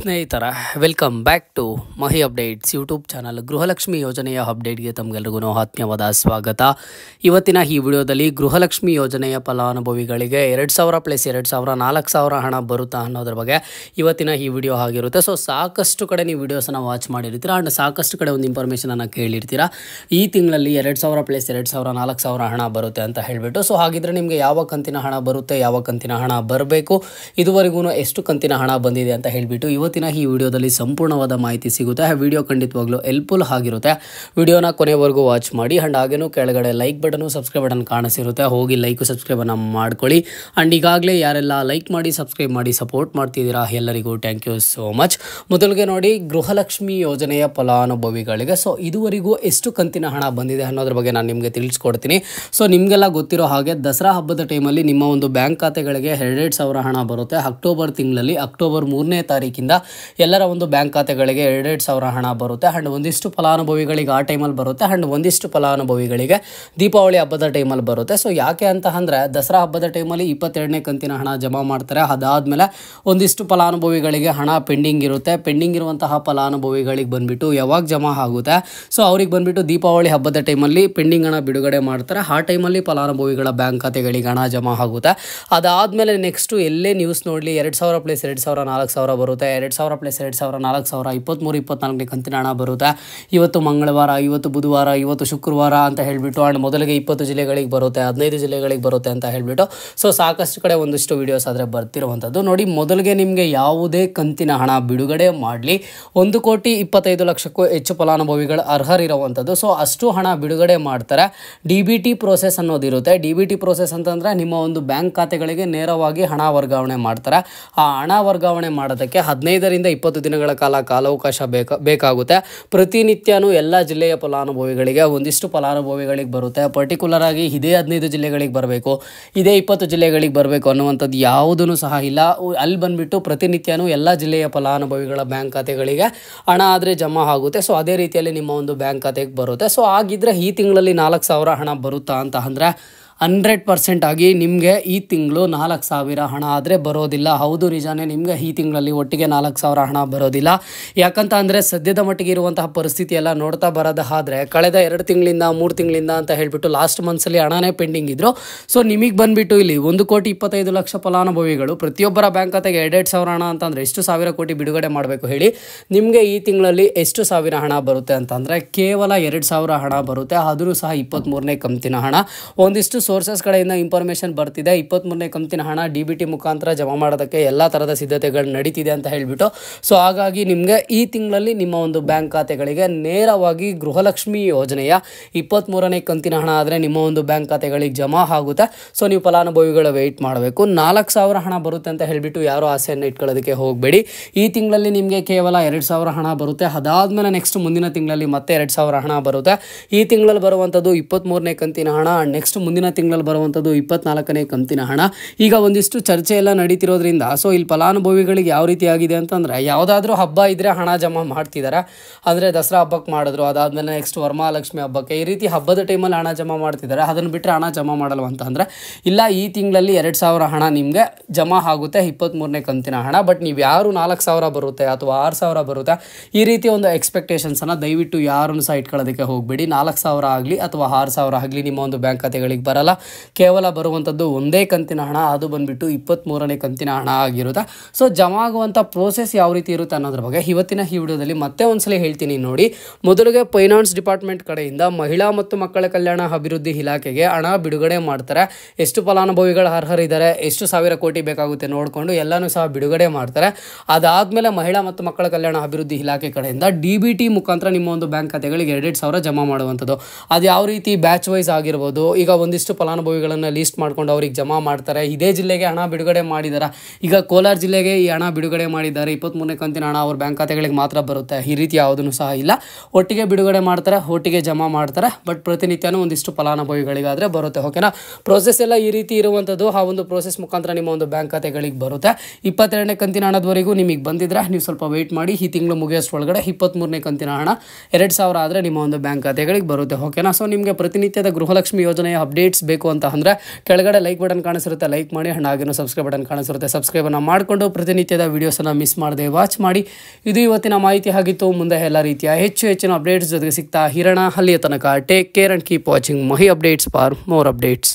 ಸ್ನೇಹಿತರ welcome back to Mahi updates YouTube channel. Gruhalakshmi ಯೋಜನೆಯ ಅಪ್ಡೇಟ್ಗೆ ತಮಗೆಲ್ಲರಿಗೂ ಆತ್ಮೀಯವಾದ ಸ್ವಾಗತ. ಇವತ್ತಿನ ಈ ವಿಡಿಯೋದಲ್ಲಿ ಗೃಹಲಕ್ಷ್ಮಿ ಯೋಜನೆಯ ಫಲಾನುಭವಿಗಳಿಗೆ 2,000 ಪ್ಲಸ್ 2,000 4,000 ಹಣ ಬರುತ್ತಾ ಅನ್ನೋದ್ರ ಬಗ್ಗೆ ಇವತ್ತಿನ ಈ ವಿಡಿಯೋ ಆಗಿರುತ್ತೆ. ಸೊ ಸಾಕಷ್ಟು ಕಡೆ ನೀವು ವಿಡಿಯೋಸನ್ನು ವಾಚ್ ಮಾಡಿರ್ತೀರಾ ಆ್ಯಂಡ್ ಸಾಕಷ್ಟು ಕಡೆ ಒಂದು ಇನ್ಫಾರ್ಮೇಷನನ್ನು ಕೇಳಿರ್ತೀರಾ. ಈ ತಿಂಗಳಲ್ಲಿ 2,000 ಪ್ಲಸ್ 2,000 4,000 ಹಣ ಬರುತ್ತೆ ಅಂತ ಹೇಳಿಬಿಟ್ಟು. ಸೊ ಹಾಗಿದ್ರೆ ನಿಮಗೆ ಯಾವ ಕಂತಿನ ಹಣ ಬರುತ್ತೆ, ಯಾವ ಕಂತಿನ ಹಣ ಬರಬೇಕು, ಇದುವರೆಗೂ ಎಷ್ಟು ಕಂತಿನ ಹಣ ಬಂದಿದೆ ಅಂತ ಹೇಳಿಬಿಟ್ಟು ಇವತ್ತಿನ ಈ ವಿಡಿಯೋದಲ್ಲಿ ಸಂಪೂರ್ಣವಾದ ಮಾಹಿತಿ ಸಿಗುತ್ತೆ. ವಿಡಿಯೋ ಖಂಡಿತವಾಗ್ಲೂ ಹೆಲ್ಪ್ಫುಲ್ ಆಗಿರುತ್ತೆ. ವಿಡಿಯೋನ ಕೊನೆವರೆಗೂ ವಾಚ್ ಮಾಡಿ ಆ್ಯಂಡ್ ಹಾಗೇನೂ ಕೆಳಗಡೆ ಲೈಕ್ ಬಟನು ಸಬ್ಸ್ಕ್ರೈಬ್ ಬಟನ್ ಕಾಣಿಸಿರುತ್ತೆ, ಹೋಗಿ ಲೈಕ್ ಸಬ್ಸ್ಕ್ರೈಬನ್ನು ಮಾಡ್ಕೊಳ್ಳಿ. ಆ್ಯಂಡ್ ಈಗಾಗಲೇ ಯಾರೆಲ್ಲ ಲೈಕ್ ಮಾಡಿ ಸಬ್ಸ್ಕ್ರೈಬ್ ಮಾಡಿ ಸಪೋರ್ಟ್ ಮಾಡ್ತಿದ್ದೀರಾ ಎಲ್ಲರಿಗೂ ಥ್ಯಾಂಕ್ ಯು ಸೋ ಮಚ್. ಮೊದಲಿಗೆ ನೋಡಿ, ಗೃಹಲಕ್ಷ್ಮಿ ಯೋಜನೆಯ ಫಲಾನುಭವಿಗಳಿಗೆ ಸೊ ಇದುವರೆಗೂ ಎಷ್ಟು ಕಂತಿನ ಹಣ ಬಂದಿದೆ ಅನ್ನೋದ್ರ ಬಗ್ಗೆ ನಾನು ನಿಮಗೆ ತಿಳಿಸ್ಕೊಡ್ತೀನಿ. ಸೊ ನಿಮಗೆಲ್ಲ ಗೊತ್ತಿರೋ ಹಾಗೆ ದಸರಾ ಹಬ್ಬದ ಟೈಮಲ್ಲಿ ನಿಮ್ಮ ಒಂದು ಬ್ಯಾಂಕ್ ಖಾತೆಗಳಿಗೆ 2,000 ಹಣ ಬರುತ್ತೆ. ಅಕ್ಟೋಬರ್ ತಿಂಗಳಲ್ಲಿ ಅಕ್ಟೋಬರ್ 3ನೇ ತಾರೀಕಿಂದ ಎಲ್ಲರ ಒಂದು ಬ್ಯಾಂಕ್ ಖಾತೆಗಳಿಗೆ 2,000 ಹಣ ಬರುತ್ತೆ. ಆ್ಯಂಡ್ ಒಂದಿಷ್ಟು ಫಲಾನುಭವಿಗಳಿಗೆ ಆ ಟೈಮಲ್ಲಿ ಬರುತ್ತೆ ಆ್ಯಂಡ್ ಒಂದಿಷ್ಟು ಫಲಾನುಭವಿಗಳಿಗೆ ದೀಪಾವಳಿ ಹಬ್ಬದ ಟೈಮಲ್ಲಿ ಬರುತ್ತೆ. ಸೊ ಯಾಕೆ ಅಂತ ಅಂದರೆ ದಸರಾ ಹಬ್ಬದ ಟೈಮಲ್ಲಿ 22ನೇ ಕಂತಿನ ಹಣ ಜಮಾ ಮಾಡ್ತಾರೆ. ಅದಾದಮೇಲೆ ಒಂದಿಷ್ಟು ಫಲಾನುಭವಿಗಳಿಗೆ ಹಣ ಪೆಂಡಿಂಗ್ ಇರುತ್ತೆ. ಪೆಂಡಿಂಗ್ ಇರುವಂತಹ ಫಲಾನುಭವಿಗಳಿಗೆ ಬಂದುಬಿಟ್ಟು ಯಾವಾಗ ಜಮಾ ಆಗುತ್ತೆ, ಸೊ ಅವ್ರಿಗೆ ಬಂದುಬಿಟ್ಟು ದೀಪಾವಳಿ ಹಬ್ಬದ ಟೈಮಲ್ಲಿ ಪೆಂಡಿಂಗ್ ಹಣ ಬಿಡುಗಡೆ ಮಾಡ್ತಾರೆ. ಆ ಟೈಮಲ್ಲಿ ಫಲಾನುಭವಿಗಳ ಬ್ಯಾಂಕ್ ಖಾತೆಗಳಿಗೆ ಹಣ ಜಮಾ ಆಗುತ್ತೆ. ಅದಾದಮೇಲೆ ನೆಕ್ಸ್ಟು ಎಲ್ಲೇ ನ್ಯೂಸ್ ನೋಡಲಿ 2,000 ಪ್ಲಸ್ 2,000 4,000 ಬರುತ್ತೆ. 2,000 ಪ್ಲಸ್ 2,000 4,000 23-24ನೇ ಕಂತಿನ ಹಣ ಬರುತ್ತೆ. ಇವತ್ತು ಮಂಗಳವಾರ, ಇವತ್ತು ಬುಧವಾರ, ಇವತ್ತು ಶುಕ್ರವಾರ ಅಂತ ಹೇಳಿಬಿಟ್ಟು ಆ್ಯಂಡ್ ಮೊದಲಿಗೆ 20 ಜಿಲ್ಲೆಗಳಿಗೆ ಬರುತ್ತೆ, 15 ಜಿಲ್ಲೆಗಳಿಗೆ ಬರುತ್ತೆ ಅಂತ ಹೇಳಿಬಿಟ್ಟು ಸೊ ಸಾಕಷ್ಟು ಕಡೆ ಒಂದಿಷ್ಟು ವೀಡಿಯೋಸ್ ಆದರೆ ಬರ್ತಿರುವಂಥದ್ದು. ನೋಡಿ, ಮೊದಲಿಗೆ ನಿಮಗೆ ಯಾವುದೇ ಕಂತಿನ ಹಣ ಬಿಡುಗಡೆ ಮಾಡಲಿ 1,25,00,000ಕ್ಕೂ ಹೆಚ್ಚು ಫಲಾನುಭವಿಗಳು ಅರ್ಹರಿರುವಂಥದ್ದು. ಸೊ ಅಷ್ಟು ಹಣ ಬಿಡುಗಡೆ ಮಾಡ್ತಾರೆ. DBT ಪ್ರೋಸೆಸ್ ಅನ್ನೋದಿರುತ್ತೆ. DBT ಪ್ರೋಸೆಸ್ ಅಂತಂದರೆ ನಿಮ್ಮ ಒಂದು ಬ್ಯಾಂಕ್ ಖಾತೆಗಳಿಗೆ ನೇರವಾಗಿ ಹಣ ವರ್ಗಾವಣೆ ಮಾಡ್ತಾರೆ. ಆ ಹಣ ವರ್ಗಾವಣೆ ಮಾಡೋದಕ್ಕೆ 15ರಿಂದ 20 ದಿನಗಳ ಕಾಲಾವಕಾಶ ಬೇಕಾಗುತ್ತೆ. ಪ್ರತಿನಿತ್ಯನೂ ಎಲ್ಲ ಜಿಲ್ಲೆಯ ಫಲಾನುಭವಿಗಳಿಗೆ ಒಂದಿಷ್ಟು ಫಲಾನುಭವಿಗಳಿಗೆ ಬರುತ್ತೆ. ಪರ್ಟಿಕ್ಯುಲರ್ ಆಗಿ ಇದೇ 15 ಜಿಲ್ಲೆಗಳಿಗೆ ಬರಬೇಕು, ಇದೇ 20 ಜಿಲ್ಲೆಗಳಿಗೆ ಬರಬೇಕು ಅನ್ನುವಂಥದ್ದು ಯಾವುದೂ ಸಹ ಇಲ್ಲ. ಅಲ್ಲಿ ಬಂದುಬಿಟ್ಟು ಪ್ರತಿನಿತ್ಯನೂ ಎಲ್ಲ ಜಿಲ್ಲೆಯ ಫಲಾನುಭವಿಗಳ ಬ್ಯಾಂಕ್ ಖಾತೆಗಳಿಗೆ ಹಣ ಆದರೆ ಜಮಾ ಆಗುತ್ತೆ. ಸೊ ಅದೇ ರೀತಿಯಲ್ಲಿ ನಿಮ್ಮ ಒಂದು ಬ್ಯಾಂಕ್ ಖಾತೆಗೆ ಬರುತ್ತೆ. ಸೊ ಆಗಿದ್ದರೆ ಈ ತಿಂಗಳಲ್ಲಿ 4,000 ಹಣ ಬರುತ್ತಾ ಅಂತ ಅಂದರೆ 100% ಆಗಿ ನಿಮಗೆ ಈ ತಿಂಗಳು 4,000 ಹಣ ಆದರೆ ಬರೋದಿಲ್ಲ. ಹೌದು, ನಿಜಾನೇ, ನಿಮಗೆ ಈ ತಿಂಗಳಲ್ಲಿ ಒಟ್ಟಿಗೆ 4,000 ಹಣ ಬರೋದಿಲ್ಲ. ಯಾಕಂತ ಅಂದರೆ ಸದ್ಯದ ಮಟ್ಟಿಗೆ ಇರುವಂತಹ ಪರಿಸ್ಥಿತಿ ಎಲ್ಲ ನೋಡ್ತಾ ಬರೋದಾದರೆ ಕಳೆದ 2 ತಿಂಗಳಿಂದ 3 ತಿಂಗಳಿಂದ ಅಂತ ಹೇಳಿಬಿಟ್ಟು ಲಾಸ್ಟ್ ಮಂತ್ಸಲ್ಲಿ ಹಣನೇ ಪೆಂಡಿಂಗ್ ಇದ್ದರು. ಸೊ ನಿಮಗೆ ಬಂದುಬಿಟ್ಟು ಇಲ್ಲಿ 1,25,00,000 ಫಲಾನುಭವಿಗಳು ಪ್ರತಿಯೊಬ್ಬರ ಬ್ಯಾಂಕ್ ಖಾತೆಗೆ 2,000 ಹಣ ಅಂತಂದರೆ ಎಷ್ಟು ಸಾವಿರ ಕೋಟಿ ಬಿಡುಗಡೆ ಮಾಡಬೇಕು ಹೇಳಿ? ನಿಮಗೆ ಈ ತಿಂಗಳಲ್ಲಿ ಎಷ್ಟು ಸಾವಿರ ಹಣ ಬರುತ್ತೆ ಅಂತಂದರೆ ಕೇವಲ 2,000 ಹಣ ಬರುತ್ತೆ. ಆದರೂ ಸಹ 23ನೇ ಕಂತಿನ ಹಣ. ಒಂದಿಷ್ಟು ಸೋರ್ಸಸ್ ಕಡೆಯಿಂದ ಇನ್ಫಾರ್ಮೇಷನ್ ಬರ್ತಿದೆ, 23ನೇ ಕಂತಿನ ಹಣ DBT ಮುಖಾಂತರ ಜಮಾ ಮಾಡೋದಕ್ಕೆ ಎಲ್ಲ ಥರದ ಸಿದ್ಧತೆಗಳು ನಡೀತಿದೆ ಅಂತ ಹೇಳಿಬಿಟ್ಟು. ಸೊ ಹಾಗಾಗಿ ನಿಮಗೆ ಈ ತಿಂಗಳಲ್ಲಿ ನಿಮ್ಮ ಒಂದು ಬ್ಯಾಂಕ್ ಖಾತೆಗಳಿಗೆ ನೇರವಾಗಿ ಗೃಹಲಕ್ಷ್ಮಿ ಯೋಜನೆಯ 23ನೇ ಕಂತಿನ ಹಣ ಆದರೆ ನಿಮ್ಮ ಒಂದು ಬ್ಯಾಂಕ್ ಖಾತೆಗಳಿಗೆ ಜಮಾ ಆಗುತ್ತೆ. ಸೊ ನೀವು ಫಲಾನುಭವಿಗಳು ವೆಯ್ಟ್ ಮಾಡಬೇಕು. 4,000 ಹಣ ಬರುತ್ತೆ ಅಂತ ಹೇಳಿಬಿಟ್ಟು ಯಾರೂ ಆಸೆಯನ್ನು ಇಟ್ಕೊಳ್ಳೋದಕ್ಕೆ ಹೋಗಬೇಡಿ. ಈ ತಿಂಗಳಲ್ಲಿ ನಿಮಗೆ ಕೇವಲ 2,000 ಹಣ ಬರುತ್ತೆ. ಅದಾದಮೇಲೆ ನೆಕ್ಸ್ಟ್ ಮುಂದಿನ ತಿಂಗಳಲ್ಲಿ ಮತ್ತೆ 2,000 ಹಣ ಬರುತ್ತೆ. ಈ ತಿಂಗಳಲ್ಲಿ ಬರುವಂಥದ್ದು 23ನೇ ಕಂತಿನ ಹಣ, ನೆಕ್ಸ್ಟ್ ಮುಂದಿನ ತಿಂಗಳಲ್ಲಿ ಬರುವಂಥದ್ದು 24ನೇ ಕಂತಿನ ಹಣ. ಈಗ ಒಂದಿಷ್ಟು ಚರ್ಚೆ ಎಲ್ಲ ನಡೀತಿರೋದ್ರಿಂದ ಸೊ ಇಲ್ಲಿ ಫಲಾನುಭವಿಗಳಿಗೆ ಯಾವ ರೀತಿ ಆಗಿದೆ ಅಂತಂದರೆ, ಯಾವುದಾದ್ರೂ ಹಬ್ಬ ಇದ್ದರೆ ಹಣ ಜಮಾ ಮಾಡ್ತಿದ್ದಾರೆ. ಅಂದರೆ ದಸರಾ ಹಬ್ಬಕ್ಕೆ ಮಾಡಿದ್ರು, ಅದಾದಮೇಲೆ ನೆಕ್ಸ್ಟ್ ವರಮಹಾಲಕ್ಷ್ಮಿ ಹಬ್ಬಕ್ಕೆ, ಈ ರೀತಿ ಹಬ್ಬದ ಟೈಮಲ್ಲಿ ಹಣ ಜಮಾ ಮಾಡ್ತಿದ್ದಾರೆ. ಅದನ್ನು ಬಿಟ್ಟರೆ ಹಣ ಜಮಾ ಮಾಡಲ್ವ ಅಂತ ಅಂದರೆ ಇಲ್ಲ, ಈ ತಿಂಗಳಲ್ಲಿ 2,000 ಹಣ ನಿಮಗೆ ಜಮಾ ಆಗುತ್ತೆ 23ನೇ ಕಂತಿನ ಹಣ. ಬಟ್ ನೀವು ಯಾರು 4,000 ಬರುತ್ತೆ ಅಥವಾ 6,000 ಬರುತ್ತೆ ಈ ರೀತಿ ಒಂದು ಎಕ್ಸ್ಪೆಕ್ಟೇಷನ್ಸನ್ನು ದಯವಿಟ್ಟು ಯಾರನ್ನು ಸಹ ಇಟ್ಕೊಳ್ಳೋದಕ್ಕೆ ಹೋಗಬೇಡಿ. 4,000 ಆಗಲಿ ಅಥವಾ 6,000 ಆಗಲಿ ನಿಮ್ಮ ಒಂದು ಬ್ಯಾಂಕ್ ಖಾತೆಗಳಿಗೆ ಬರಲ್ಲ. ಕೇವಲ ಬರುವಂಥದ್ದು ಒಂದೇ ಕಂತಿನ ಹಣ, ಅದು ಬಂದುಬಿಟ್ಟು 23ನೇ ಕಂತಿನ ಹಣ ಆಗಿರುತ್ತೆ. ಸೊ ಜಮಾ ಆಗುವಂಥ ಪ್ರೋಸೆಸ್ ಯಾವ ರೀತಿ ಇರುತ್ತೆ ಅನ್ನೋದ್ರ ಬಗ್ಗೆ ಇವತ್ತಿನ ಈ ವಿಡಿಯೋದಲ್ಲಿ ಮತ್ತೆ ಒಂದ್ಸಲ ಹೇಳ್ತೀನಿ. ನೋಡಿ, ಮೊದಲಿಗೆ ಫೈನಾನ್ಸ್ ಡಿಪಾರ್ಟ್ಮೆಂಟ್ ಕಡೆಯಿಂದ ಮಹಿಳಾ ಮತ್ತು ಮಕ್ಕಳ ಕಲ್ಯಾಣ ಅಭಿವೃದ್ಧಿ ಇಲಾಖೆಗೆ ಹಣ ಬಿಡುಗಡೆ ಮಾಡ್ತಾರೆ. ಎಷ್ಟು ಫಲಾನುಭವಿಗಳು ಅರ್ಹರಿದ್ದಾರೆ, ಎಷ್ಟು ಸಾವಿರ ಕೋಟಿ ಬೇಕಾಗುತ್ತೆ ನೋಡಿಕೊಂಡು ಎಲ್ಲನೂ ಸಹ ಬಿಡುಗಡೆ ಮಾಡ್ತಾರೆ. ಅದಾದಮೇಲೆ ಮಹಿಳಾ ಮತ್ತು ಮಕ್ಕಳ ಕಲ್ಯಾಣ ಅಭಿವೃದ್ಧಿ ಇಲಾಖೆ ಕಡೆಯಿಂದ DBT ಮುಖಾಂತರ ನಿಮ್ಮ ಒಂದು ಬ್ಯಾಂಕ್ ಖಾತೆಗಳಿಗೆ 2,000 ಜಮಾ ಮಾಡುವಂಥದ್ದು. ಅದು ಯಾವ ರೀತಿ ಬ್ಯಾಚ್ ವೈಸ್ ಆಗಿರ್ಬೋದು. ಈಗ ಒಂದಿಷ್ಟು ಫಲಾನುಭವಿಗಳನ್ನು ಲೀಸ್ಟ್ ಮಾಡ್ಕೊಂಡು ಅವ್ರಿಗೆ ಜಮಾ ಮಾಡ್ತಾರೆ. ಇದೇ ಜಿಲ್ಲೆಗೆ ಹಣ ಬಿಡುಗಡೆ ಮಾಡಿದ್ದಾರೆ. ಈಗ ಕೋಲಾರ ಜಿಲ್ಲೆಗೆ ಈ ಹಣ ಬಿಡುಗಡೆ ಮಾಡಿದ್ದಾರೆ. 23ನೇ ಕಂತಿನ ಹಣ ಅವ್ರ ಬ್ಯಾಂಕ್ ಖಾತೆಗಳಿಗೆ ಮಾತ್ರ ಬರುತ್ತೆ. ಈ ರೀತಿ ಯಾವುದೂ ಸಹ ಇಲ್ಲ, ಒಟ್ಟಿಗೆ ಬಿಡುಗಡೆ ಮಾಡ್ತಾರೆ, ಒಟ್ಟಿಗೆ ಜಮಾ ಮಾಡ್ತಾರೆ. ಬಟ್ ಪ್ರತಿನಿತ್ಯನೂ ಒಂದಿಷ್ಟು ಫಲಾನುಭವಿಗಳಿಗಾದರೆ ಬರುತ್ತೆ. ಓಕೆನಾ? ಪ್ರೋಸೆಸ್ ಎಲ್ಲ ಈ ರೀತಿ ಇರುವಂಥದ್ದು. ಆ ಒಂದು ಪ್ರೋಸೆಸ್ ಮುಖಾಂತರ ನಿಮ್ಮ ಒಂದು ಬ್ಯಾಂಕ್ ಖಾತೆಗಳಿಗೆ ಬರುತ್ತೆ. 22ನೇ ಕಂತಿನ ಹಣದವರೆಗೂ ನಿಮಗೆ ಬಂದಿದ್ರೆ ನೀವು ಸ್ವಲ್ಪ ವೆಯ್ಟ್ ಮಾಡಿ. ಈ ತಿಂಗಳು ಮುಗಿಯೋಷ್ಟೊಳಗಡೆ 23ನೇ ಕಂತಿನ ಹಣ 2,000 ಆದರೆ ನಿಮ್ಮ ಒಂದು ಬ್ಯಾಂಕ್ ಖಾತೆಗಳಿಗೆ ಬರುತ್ತೆ. ಓಕೆನಾ? ಸೊ ನಿಮಗೆ ಪ್ರತಿನಿತ್ಯದ ಗೃಹಲಕ್ಷ್ಮಿ ಯೋಜನೆಯ ಅಪ್ಡೇಟ್ಸ್ ಅಪ್ಡೇಟ್ಸ್ ಬೇಕು ಅಂತ ಅಂದರೆ ಕೆಳಗಡೆ ಲೈಕ್ ಬಟನ್ ಕಾಣಿಸಿರುತ್ತೆ, ಲೈಕ್ ಮಾಡಿ. ಆ್ಯಂಡ್ ಹಾಗೇನು ಸಬ್ಸ್ಕ್ರೈಬ್ ಬಟನ್ ಕಾಣಿಸಿರುತ್ತೆ, ಸಬ್ಸ್ಕ್ರೈಬನ್ನು ಮಾಡಿಕೊಂಡು ಪ್ರತಿನಿತ್ಯದ ವೀಡಿಯೋಸನ್ನು ಮಿಸ್ ಮಾಡದೆ ವಾಚ್ ಮಾಡಿ. ಇದು ಇವತ್ತಿನ ಮಾಹಿತಿ ಆಗಿತ್ತು. ಮುಂದೆ ಎಲ್ಲ ರೀತಿಯ ಹೆಚ್ಚಿನ ಅಪ್ಡೇಟ್ಸ್ ಜೊತೆಗೆ ಸಿಗ್ತಾ ಇರೋಣ. ಅಲ್ಲಿಯ ತನಕ take care and keep watching Mahi updates for more updates.